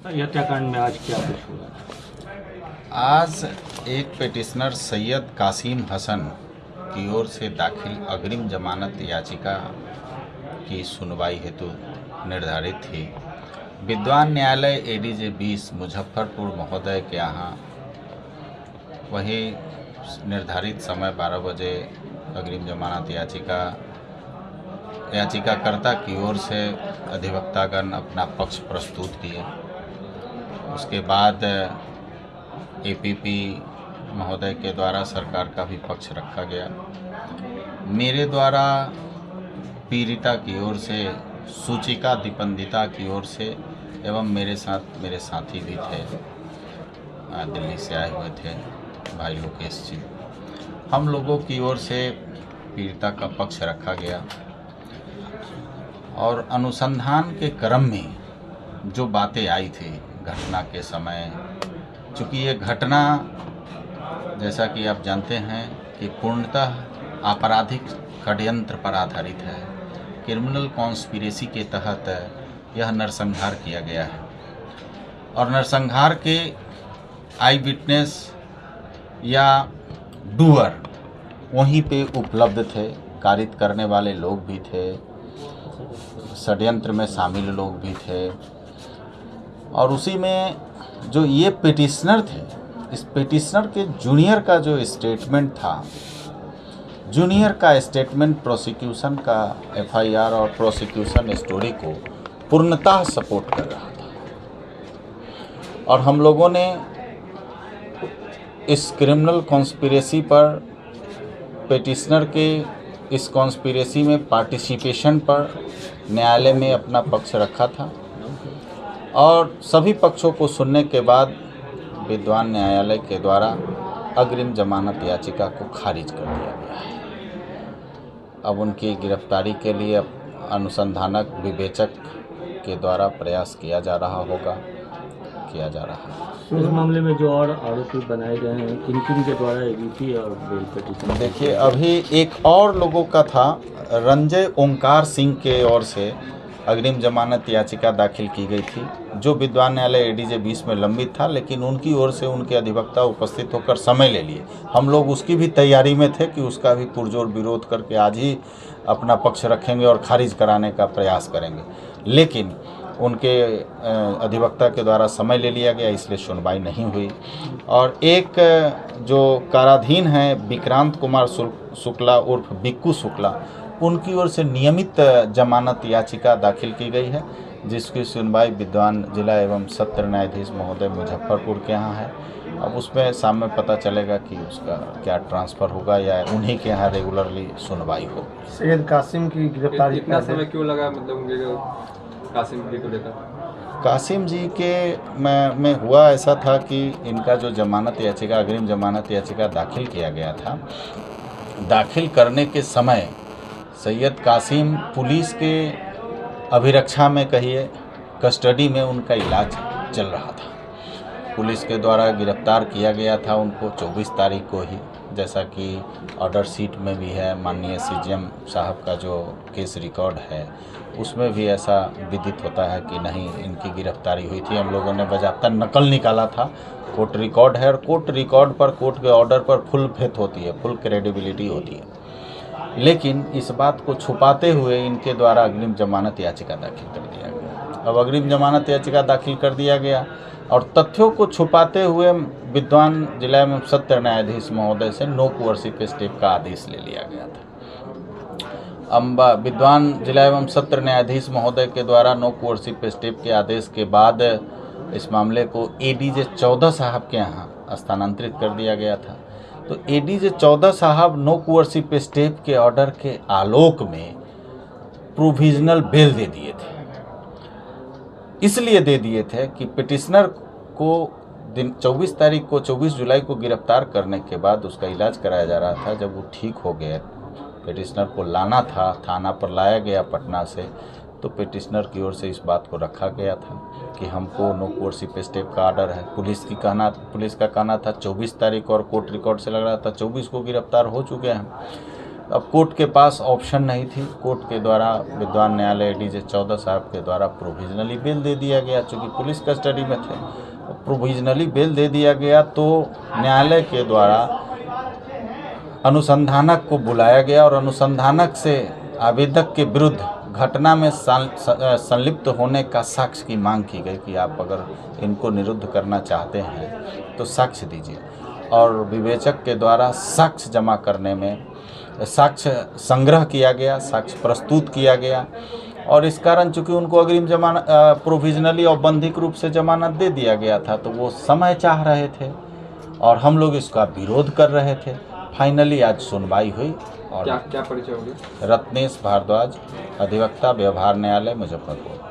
हत्याकांड में आज क्या कुछ हुआ? आज एक पिटिशनर सैयद कासिम हसन की ओर से दाखिल अग्रिम जमानत याचिका की सुनवाई हेतु निर्धारित थी। विद्वान न्यायालय एडीजे 20 मुजफ्फरपुर महोदय के यहाँ वही निर्धारित समय 12 बजे अग्रिम जमानत याचिकाकर्ता की ओर से अधिवक्तागण अपना पक्ष प्रस्तुत किए। उसके बाद एपीपी महोदय के द्वारा सरकार का भी पक्ष रखा गया। मेरे द्वारा पीड़िता की ओर से सूचिका दीपंदिता की ओर से एवं मेरे साथ मेरे साथी भी थे, दिल्ली से आए हुए थे भाई लोकेश जी। हम लोगों की ओर से पीड़िता का पक्ष रखा गया और अनुसंधान के क्रम में जो बातें आई थी घटना के समय, चूँकि ये घटना जैसा कि आप जानते हैं कि पूर्णतः आपराधिक षड्यंत्र पर आधारित है। क्रिमिनल कॉन्स्पिरेसी के तहत यह नरसंहार किया गया है और नरसंहार के आई विटनेस या डूअर वहीं पे उपलब्ध थे, कारित करने वाले लोग भी थे, षड्यंत्र में शामिल लोग भी थे। और उसी में जो ये पिटिशनर थे, इस पिटिशनर के जूनियर का जो स्टेटमेंट था, जूनियर का स्टेटमेंट प्रोसिक्यूशन का एफआईआर और प्रोसिक्यूशन स्टोरी को पूर्णतः सपोर्ट कर रहा था। और हम लोगों ने इस क्रिमिनल कॉन्स्पिरेसी पर, पिटिशनर के इस कॉन्स्पिरेसी में पार्टिसिपेशन पर न्यायालय में अपना पक्ष रखा था और सभी पक्षों को सुनने के बाद विद्वान न्यायालय के द्वारा अग्रिम जमानत याचिका को खारिज कर दिया गया है। अब उनकी गिरफ्तारी के लिए अनुसंधानक विवेचक के द्वारा प्रयास किया जा रहा है। इस मामले में जो और आरोपी बनाए गए हैं, किन के द्वारा एबीपी और बेल पिटीशन? देखिए, अभी एक और लोगों का था, रंजय ओंकार सिंह के ओर से अग्रिम जमानत याचिका दाखिल की गई थी, जो विद्वान न्यायालय एडीजे 20 में लंबित था, लेकिन उनकी ओर से उनके अधिवक्ता उपस्थित होकर समय ले लिए। हम लोग उसकी भी तैयारी में थे कि उसका भी पुरजोर विरोध करके आज ही अपना पक्ष रखेंगे और खारिज कराने का प्रयास करेंगे, लेकिन उनके अधिवक्ता के द्वारा समय ले लिया गया, इसलिए सुनवाई नहीं हुई। और एक जो काराधीन हैं विक्रांत कुमार शुक्ला उर्फ बिक्कू शुक्ला, उनकी ओर से नियमित जमानत याचिका दाखिल की गई है, जिसकी सुनवाई विद्वान जिला एवं सत्र न्यायाधीश महोदय मुजफ्फरपुर के यहाँ है। अब उसमें सामने पता चलेगा कि उसका क्या ट्रांसफ़र होगा या उन्हीं के यहाँ रेगुलरली सुनवाई हो। सैयद कासिम की गिरफ्तारी इतना समय क्यों लगा, मतलब उनके कासिम जी को लेकर? कासिम जी के में हुआ ऐसा था कि इनका जो जमानत याचिका, अग्रिम जमानत याचिका दाखिल किया गया था, दाखिल करने के समय सैयद कासिम पुलिस के अभिरक्षा में, कहिए कस्टडी में, उनका इलाज चल रहा था। पुलिस के द्वारा गिरफ्तार किया गया था उनको 24 तारीख को ही, जैसा कि ऑर्डर शीट में भी है। माननीय सीजीएम साहब का जो केस रिकॉर्ड है उसमें भी ऐसा विदित होता है कि नहीं, इनकी गिरफ्तारी हुई थी। हम लोगों ने बाज़ाब्ता नकल निकाला था, कोर्ट रिकॉर्ड है और कोर्ट रिकॉर्ड पर, कोर्ट के ऑर्डर पर फुल फेथ होती है, फुल क्रेडिबिलिटी होती है। लेकिन इस बात को छुपाते हुए इनके द्वारा अग्रिम जमानत याचिका दाखिल कर दिया गया। अब अग्रिम जमानत याचिका दाखिल कर दिया गया और तथ्यों को छुपाते हुए विद्वान जिला एवं सत्र न्यायाधीश महोदय से नो कोअर्सिव स्टेप का आदेश ले लिया गया था। विद्वान जिला एवं सत्र न्यायाधीश महोदय के द्वारा नो कोअर्सिव स्टेप के आदेश के बाद इस मामले को एडीजे 14 साहब के यहाँ स्थानांतरित कर दिया गया था। तो एडीजे 14 साहब नो कोअर्सिव स्टेप के ऑर्डर के आलोक में प्रोविजनल बेल दे दिए थे। इसलिए दे दिए थे कि पिटिशनर को 24 तारीख को, 24 जुलाई को गिरफ्तार करने के बाद उसका इलाज कराया जा रहा था। जब वो ठीक हो गए, पिटिशनर को लाना था, थाना पर लाया गया पटना से, तो पिटिशनर की ओर से इस बात को रखा गया था कि हमको नो कोअर्सिव स्टेप का ऑर्डर है। पुलिस का कहना था 24 तारीख और कोर्ट रिकॉर्ड से लग रहा था 24 को गिरफ्तार हो चुके हैं। अब कोर्ट के पास ऑप्शन नहीं थी। कोर्ट के द्वारा विद्वान न्यायालय डीजे 14 साहब के द्वारा प्रोविजनली बेल दे दिया गया, चूँकि पुलिस कस्टडी में थे। प्रोविजनली बेल दे दिया गया तो न्यायालय के द्वारा अनुसंधानक को बुलाया गया और अनुसंधानक से आवेदक के विरुद्ध घटना में संलिप्त होने का साक्ष्य की मांग की गई कि आप अगर इनको निरुद्ध करना चाहते हैं तो साक्ष्य दीजिए। और विवेचक के द्वारा साक्ष्य जमा करने में साक्ष्य संग्रह किया गया, साक्ष्य प्रस्तुत किया गया और इस कारण चूँकि उनको अग्रिम जमानत प्रोविजनली और बंधिक रूप से जमानत दे दिया गया था तो वो समय चाह रहे थे और हम लोग इसका विरोध कर रहे थे। फाइनली आज सुनवाई हुई और क्या परिचय होगी? रत्नेश भारद्वाज, अधिवक्ता, व्यवहार न्यायालय, मुजफ्फरपुर।